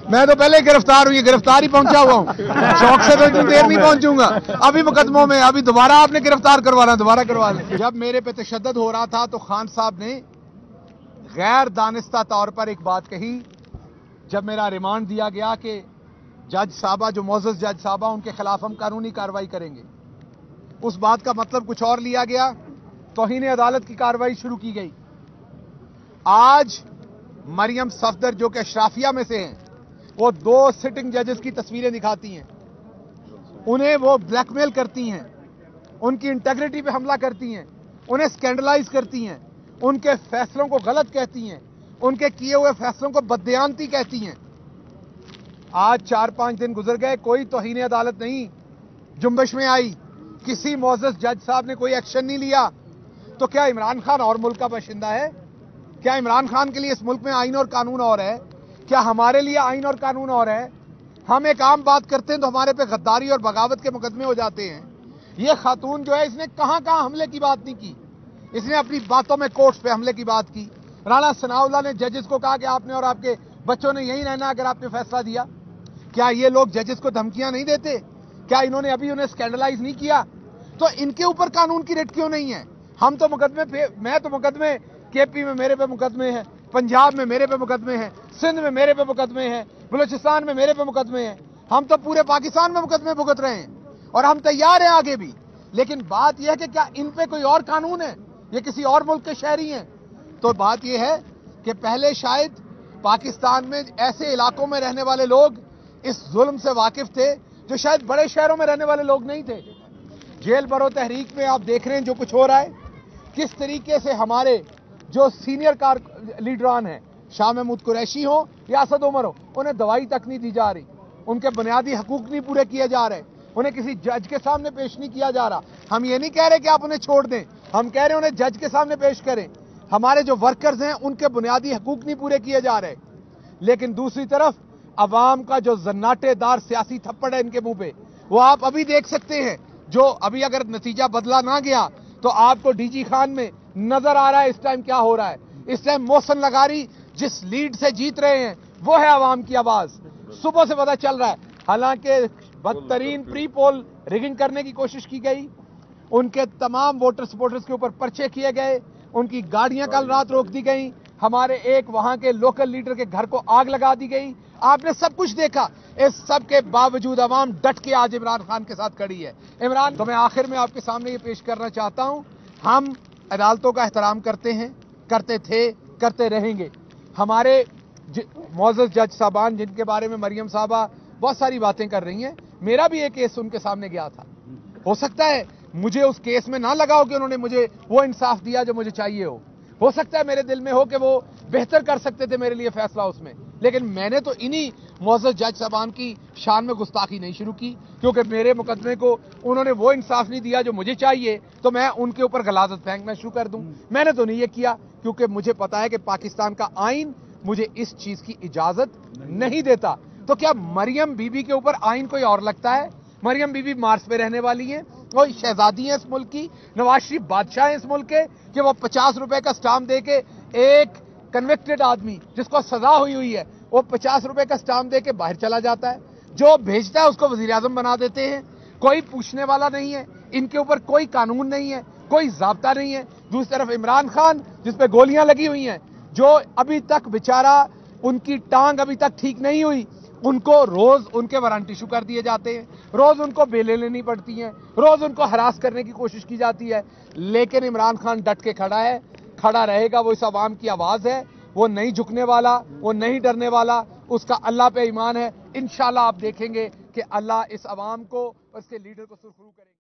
मैं तो पहले गिरफ्तार हुई, गिरफ्तार ही पहुंचा हुआ हूं। शौक से तो इतनी देर नहीं पहुंचूंगा। अभी मुकदमों में, अभी दोबारा आपने गिरफ्तार करवाना, दोबारा करवा लें। जब मेरे पे तशद्दुद हो रहा था तो खान साहब ने गैर दानिस्ता तौर पर एक बात कही। जब मेरा रिमांड दिया गया कि जज साहबा, जो मोअज़्ज़ज़ जज साहबा, उनके खिलाफ हम कानूनी कार्रवाई करेंगे, उस बात का मतलब कुछ और लिया गया। तौहीन अदालत की कार्रवाई शुरू की गई। आज मरियम सफदर, जो कि अशराफिया में से हैं, वो 2 सिटिंग जजेस की तस्वीरें दिखाती हैं, उन्हें वो ब्लैकमेल करती हैं, उनकी इंटेग्रिटी पे हमला करती हैं, उन्हें स्कैंडलाइज करती हैं, उनके फैसलों को गलत कहती हैं, उनके किए हुए फैसलों को बददियानती कहती हैं। आज 4-5 दिन गुजर गए, कोई तौहीन अदालत नहीं जुम्बिश में आई, किसी मोअज़्ज़ज़ जज साहब ने कोई एक्शन नहीं लिया। तो क्या इमरान खान और मुल्क का बाशिंदा है? क्या इमरान खान के लिए इस मुल्क में आइन और कानून और है? क्या हमारे लिए आइन और कानून और है? हम एक आम बात करते हैं तो हमारे पे गद्दारी और बगावत के मुकदमे हो जाते हैं। ये खातून जो है, इसने कहां कहां हमले की बात नहीं की। इसने अपनी बातों में कोर्ट्स पे हमले की बात की। राणा सनाउल्लाह ने जजेस को कहा कि आपने और आपके बच्चों ने यहीं रहना अगर आपने फैसला दिया। क्या ये लोग जजेस को धमकियां नहीं देते? क्या इन्होंने अभी उन्हें स्कैंडलाइज नहीं किया? तो इनके ऊपर कानून की रिट क्यों नहीं है? हम तो मुकदमे पे, मैं तो मुकदमे केपी में मेरे पे मुकदमे हैं, पंजाब में मेरे पे मुकदमे हैं, सिंध में मेरे पे मुकदमे हैं, बलूचिस्तान में मेरे पे मुकदमे हैं। हम तो पूरे पाकिस्तान में मुकदमे भुगत रहे हैं और हम तैयार हैं आगे भी। लेकिन बात यह है कि क्या इन पे कोई और कानून है? ये किसी और मुल्क के शहरी हैं? तो बात यह है कि पहले शायद पाकिस्तान में ऐसे इलाकों में रहने वाले लोग इस जुल्म से वाकिफ थे जो शायद बड़े शहरों में रहने वाले लोग नहीं थे। जेल भरो तहरीक में आप देख रहे हैं जो कुछ हो रहा है, किस तरीके से हमारे जो सीनियर कार लीडरान हैं, शाह महमूद कुरैशी हो या असद उमर हो, उन्हें दवाई तक नहीं दी जा रही, उनके बुनियादी हकूक नहीं पूरे किए जा रहे, उन्हें किसी जज के सामने पेश नहीं किया जा रहा। हम ये नहीं कह रहे कि आप उन्हें छोड़ दें, हम कह रहे हैं उन्हें जज के सामने पेश करें। हमारे जो वर्कर्स हैं उनके बुनियादी हकूक नहीं पूरे किए जा रहे। लेकिन दूसरी तरफ अवाम का जो जन्नाटेदार सियासी थप्पड़ है इनके मुंह पे, वो आप अभी देख सकते हैं। जो अभी अगर नतीजा बदला ना गया तो आपको डीजी खान में नजर आ रहा है इस टाइम क्या हो रहा है। इस टाइम मोहसिन लगारी जिस लीड से जीत रहे हैं वो है अवाम की आवाज, सुबह से पता चल रहा है। हालांकि बदतरीन प्री पोल रिगिंग करने की कोशिश की गई, उनके तमाम वोटर सपोर्टर्स के ऊपर पर्चे किए गए, उनकी गाड़ियां कल रात रोक दी गई, हमारे एक वहां के लोकल लीडर के घर को आग लगा दी गई। आपने सब कुछ देखा। इस सब के बावजूद अवाम डट के आज इमरान खान के साथ खड़ी है। इमरान, तो मैं आखिर में आपके सामने ये पेश करना चाहता हूं, हम अदालतों का एहतराम करते हैं, करते थे, करते रहेंगे। हमारे मोअज़्ज़ज़ जज साहबान, जिनके बारे में मरियम साहबा बहुत सारी बातें कर रही हैं, मेरा भी एक केस उनके सामने गया था। हो सकता है मुझे उस केस में ना लगा हो कि उन्होंने मुझे वो इंसाफ दिया जो मुझे चाहिए हो सकता है मेरे दिल में हो कि वो बेहतर कर सकते थे मेरे लिए फैसला उसमें। लेकिन मैंने तो इन्हीं मोअज़्ज़ज़ जज साहबान की शान में गुस्ताखी नहीं शुरू की, क्योंकि मेरे मुकदमे को उन्होंने वो इंसाफ नहीं दिया जो मुझे चाहिए, तो मैं उनके ऊपर गलाजत फेंकना शुरू कर दूं। मैंने तो नहीं ये किया, क्योंकि मुझे पता है कि पाकिस्तान का आइन मुझे इस चीज की इजाजत नहीं देता। तो क्या मरियम बीबी के ऊपर आइन कोई और लगता है? मरियम बीबी मार्स पे रहने वाली है, वो शहजादी है इस मुल्क की, नवाज शरीफ बादशाह है इस मुल्क के, कि वो 50 रुपए का स्टाम्प दे के एक कन्विक्टेड आदमी जिसको सजा हुई है, वो 50 रुपए का स्टाम्प दे के बाहर चला जाता है। जो भेजता है उसको वजीर आजम बना देते हैं। कोई पूछने वाला नहीं है, इनके ऊपर कोई कानून नहीं है, कोई जाब्ता नहीं है। दूसरी तरफ इमरान खान, जिसपे गोलियां लगी हुई हैं, जो अभी तक बेचारा, उनकी टांग अभी तक ठीक नहीं हुई, उनको रोज उनके वारंट इशू कर दिए जाते हैं, रोज उनको बेलें लेनी पड़ती हैं, रोज उनको हरास करने की कोशिश की जाती है। लेकिन इमरान खान डट के खड़ा है, खड़ा रहेगा। वो इस आवाम की आवाज है, वो नहीं झुकने वाला, वो नहीं डरने वाला, उसका अल्लाह पे ईमान है। इंशाल्लाह आप देखेंगे कि अल्लाह इस आवाम को और इसके लीडर को सुरखरू करेगा।